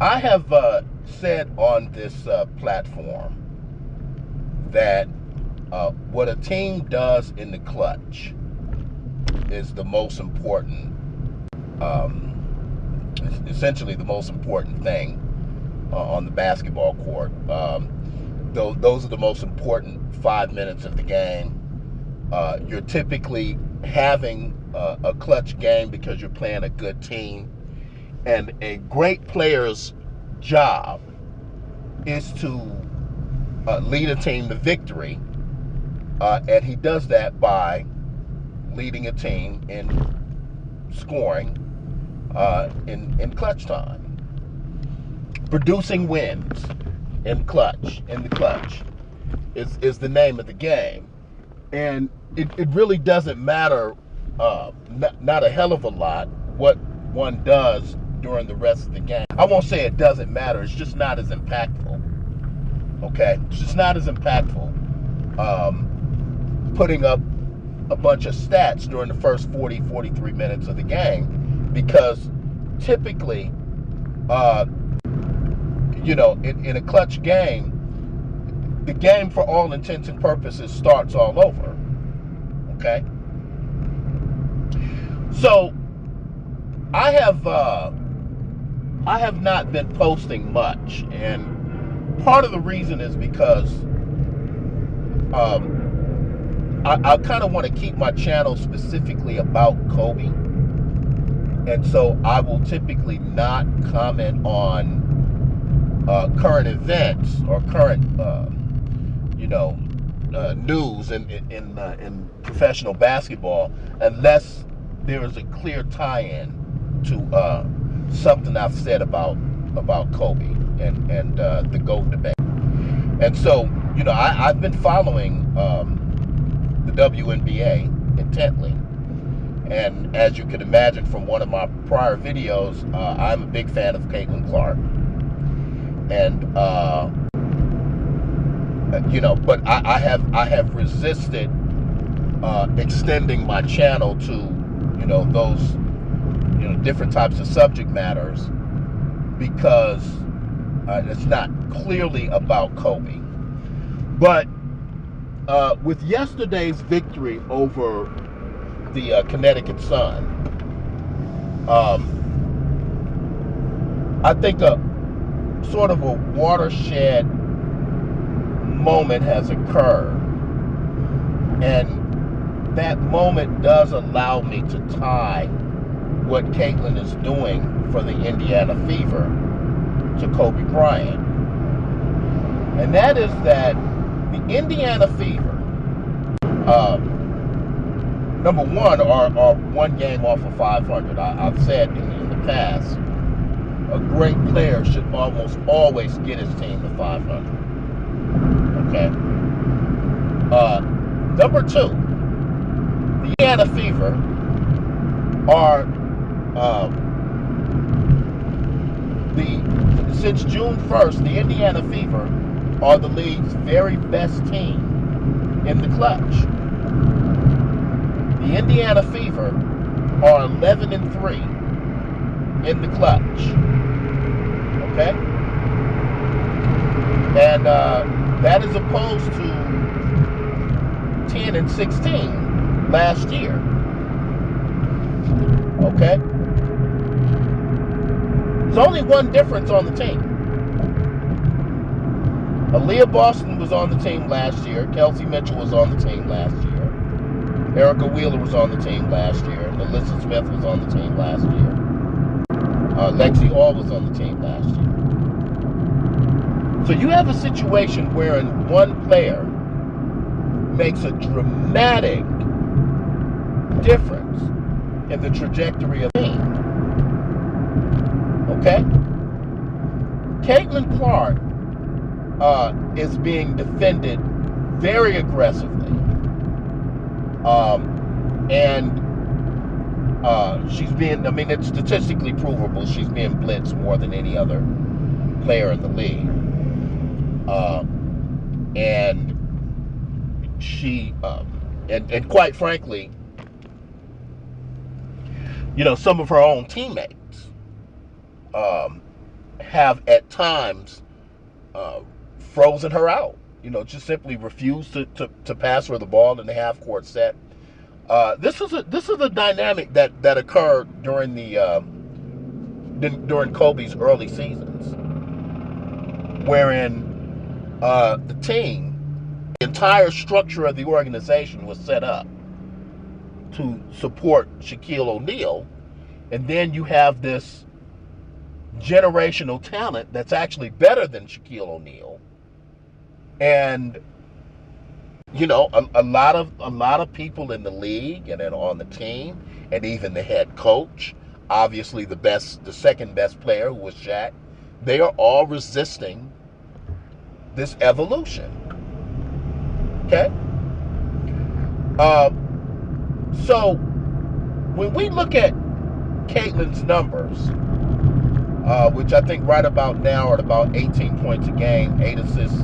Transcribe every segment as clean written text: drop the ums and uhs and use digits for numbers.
I have said on this platform that what a team does in the clutch is the most important, essentially the most important thing on the basketball court. Those are the most important 5 minutes of the game. You're typically having a clutch game because you're playing a good team. And a great player's job is to lead a team to victory. And he does that by leading a team in scoring in clutch time. Producing wins in the clutch is the name of the game. And it really doesn't matter, not a hell of a lot, what one does during the rest of the game. I won't say it doesn't matter, it's just not as impactful. Okay? It's just not as impactful putting up a bunch of stats during the first 43 minutes of the game, because typically, in a clutch game, the game for all intents and purposes starts all over. Okay? So I have not been posting much, and part of the reason is because I kind of want to keep my channel specifically about Kobe, and so I will typically not comment on current events or current news in professional basketball unless there is a clear tie-in to something I've said about Kobe and the GOAT debate. And so, I've been following the WNBA intently. And as you can imagine from one of my prior videos, I'm a big fan of Caitlin Clark. And, but I have resisted extending my channel to, those, different types of subject matters, because it's not clearly about Kobe. But with yesterday's victory over the Connecticut Sun, I think a sort of a watershed moment has occurred, and that moment does allow me to tie what Caitlin is doing for the Indiana Fever to Kobe Bryant. And that is that the Indiana Fever, number one, are one game off of 500. I've said in the past, a great player should almost always get his team to 500. Okay? Number two, the Indiana Fever are since June 1st, the Indiana Fever are the league's very best team in the clutch. The Indiana Fever are 11-3 in the clutch. Okay? And that is opposed to 10-16 last year. Okay? There's only one difference on the team. Aaliyah Boston was on the team last year. Kelsey Mitchell was on the team last year. Erica Wheeler was on the team last year. Alyssa Smith was on the team last year. Lexi Hall was on the team last year. So you have a situation wherein one player makes a dramatic difference in the trajectory of the team. Okay? Caitlin Clark is being defended very aggressively. And she's being, it's statistically provable, she's being blitzed more than any other player in the league. And she, and quite frankly, some of her own teammates have at times frozen her out. Just simply refused to pass her the ball in the half court set. This is a dynamic that occurred during Kobe's early seasons, wherein the team, the entire structure of the organization was set up to support Shaquille O'Neal, and then you have this generational talent that's actually better than Shaquille O'Neal, and a lot of people in the league and then on the team, and even the head coach, obviously the second best player, who was Shaq, they are all resisting this evolution. Okay? So when we look at Caitlin's numbers, which I think right about now are at about 18 points a game, 8 assists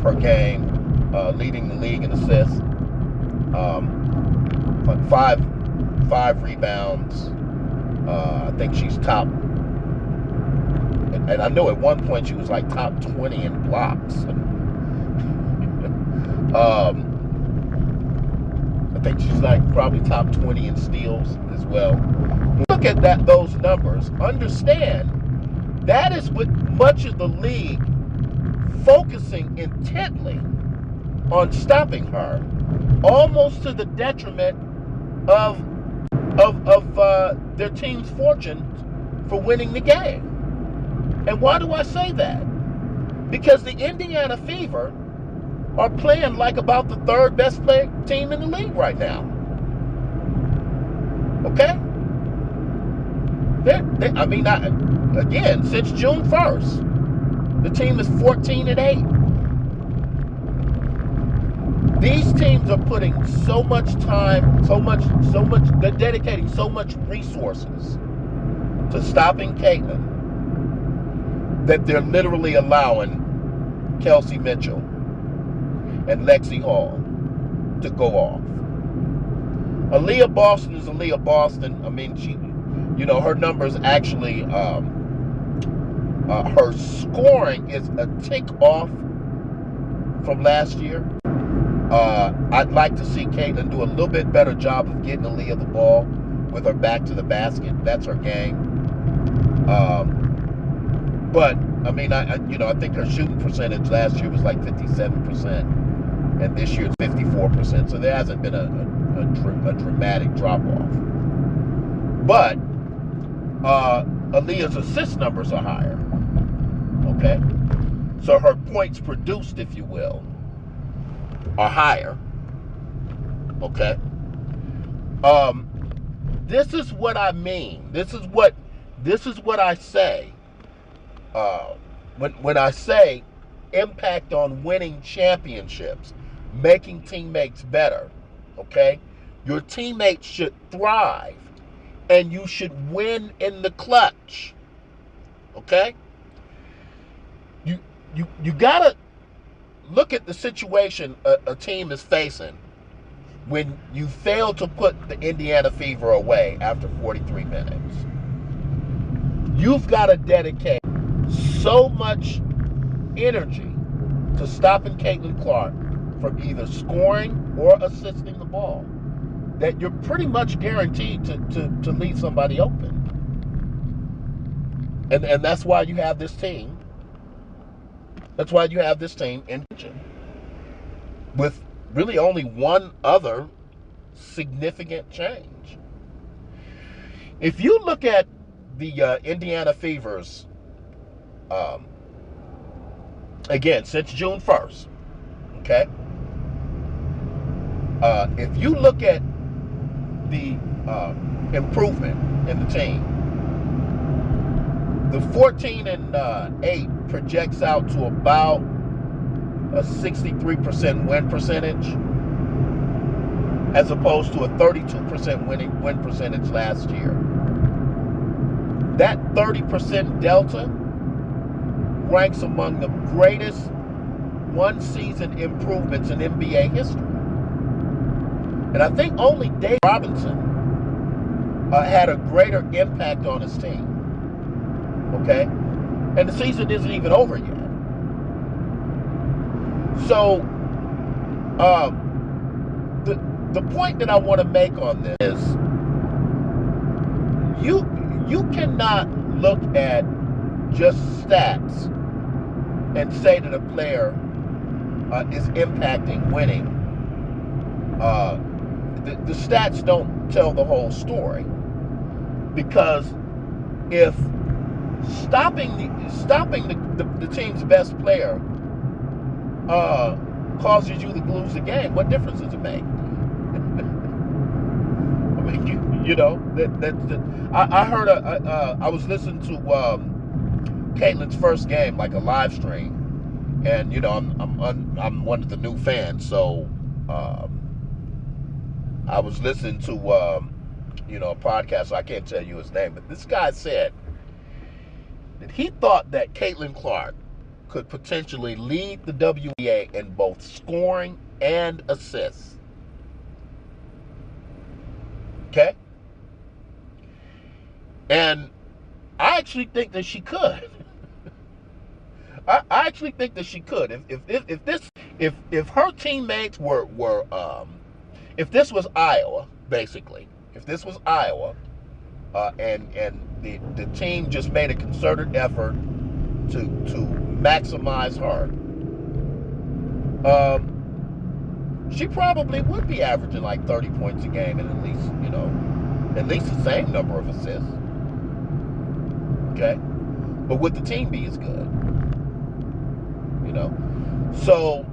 per game, leading the league in assists, five rebounds. I think she's top, and I know at one point she was like top 20 in blocks. I think she's like probably top 20 in steals as well. Look at those numbers. Understand that is what much of the league focusing intently on stopping her, almost to the detriment of their team's fortunes for winning the game. And why do I say that? Because the Indiana Fever are playing like about the third best team in the league right now. Okay? Again, since June 1st, the team is 14-8. These teams are putting so much time, they're dedicating so much resources to stopping Caitlin that they're literally allowing Kelsey Mitchell and Lexi Hall to go off. Aaliyah Boston is Aaliyah Boston. I mean, her numbers actually, her scoring is a tick off from last year. I'd like to see Caitlin do a little bit better job of getting Aaliyah the ball with her back to the basket. That's her game. But I mean, I think her shooting percentage last year was like 57%, and this year it's 54%. So there hasn't been a dramatic drop off. But Aaliyah's assist numbers are higher. Okay, so her points produced, if you will, are higher. Okay. This is what I mean. This is what I say. When I say impact on winning championships, making teammates better. Okay, your teammates should thrive, and you should win in the clutch. Okay. You gotta look at the situation a team is facing when you fail to put the Indiana Fever away after 43 minutes. You've got to dedicate so much energy to stopping Caitlin Clark from either scoring or assisting the ball that you're pretty much guaranteed to leave somebody open. And that's why you have this team. That's why you have this team in tension, with really only one other significant change. If you look at the Indiana Fevers, again, since June 1st, okay? If you look at the improvement in the team, the 14-8 projects out to about a 63% win percentage, as opposed to a 32% win percentage last year. That 30% delta ranks among the greatest one-season improvements in NBA history. And I think only Dave Robinson had a greater impact on his team. Okay? And the season isn't even over yet. So, the point that I want to make on this is you cannot look at just stats and say that a player is impacting winning. The stats don't tell the whole story, because if stopping the team's best player causes you to lose the game, what difference does it make? I mean, you know, I heard I was listening to Caitlin's first game, like a live stream, and you know, I'm one of the new fans, so I was listening to you know, a podcast, so I can't tell you his name, but this guy said that he thought that Caitlin Clark could potentially lead the WNBA in both scoring and assists. Okay? And I actually think that she could. I actually think that she could. If her teammates were if this was Iowa, basically, if this was Iowa, and the team just made a concerted effort to maximize her, she probably would be averaging like 30 points a game, and at least the same number of assists. Okay, but would the team be as good? You know, so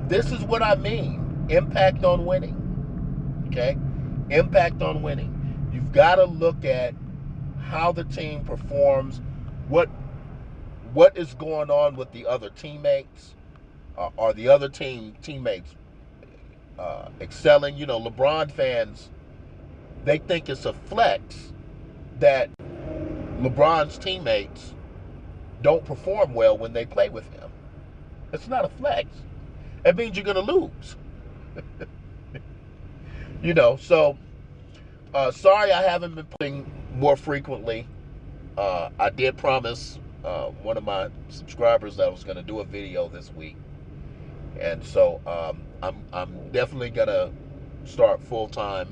this is what I mean: impact on winning. Okay, impact on winning. You've got to look at how the team performs, what is going on with the other teammates. Are the other teammates excelling? You know, LeBron fans, they think it's a flex that LeBron's teammates don't perform well when they play with him. It's not a flex. It means you're going to lose. You know, so sorry I haven't been playing more frequently. I did promise one of my subscribers that I was going to do a video this week, and so I'm definitely going to start full time,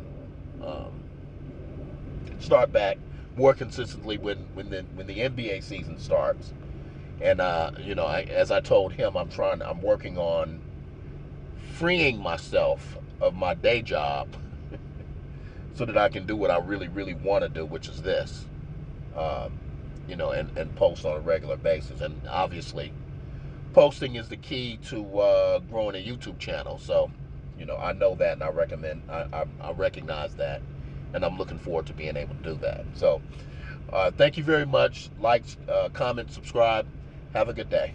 start back more consistently when the NBA season starts. And you know, as I told him, I'm working on freeing myself of my day job so that I can do what I really, really want to do, which is this, you know, and post on a regular basis. And obviously, posting is the key to growing a YouTube channel. So, you know, I know that, and I recognize that, and I'm looking forward to being able to do that. So, thank you very much. Like, comment, subscribe. Have a good day.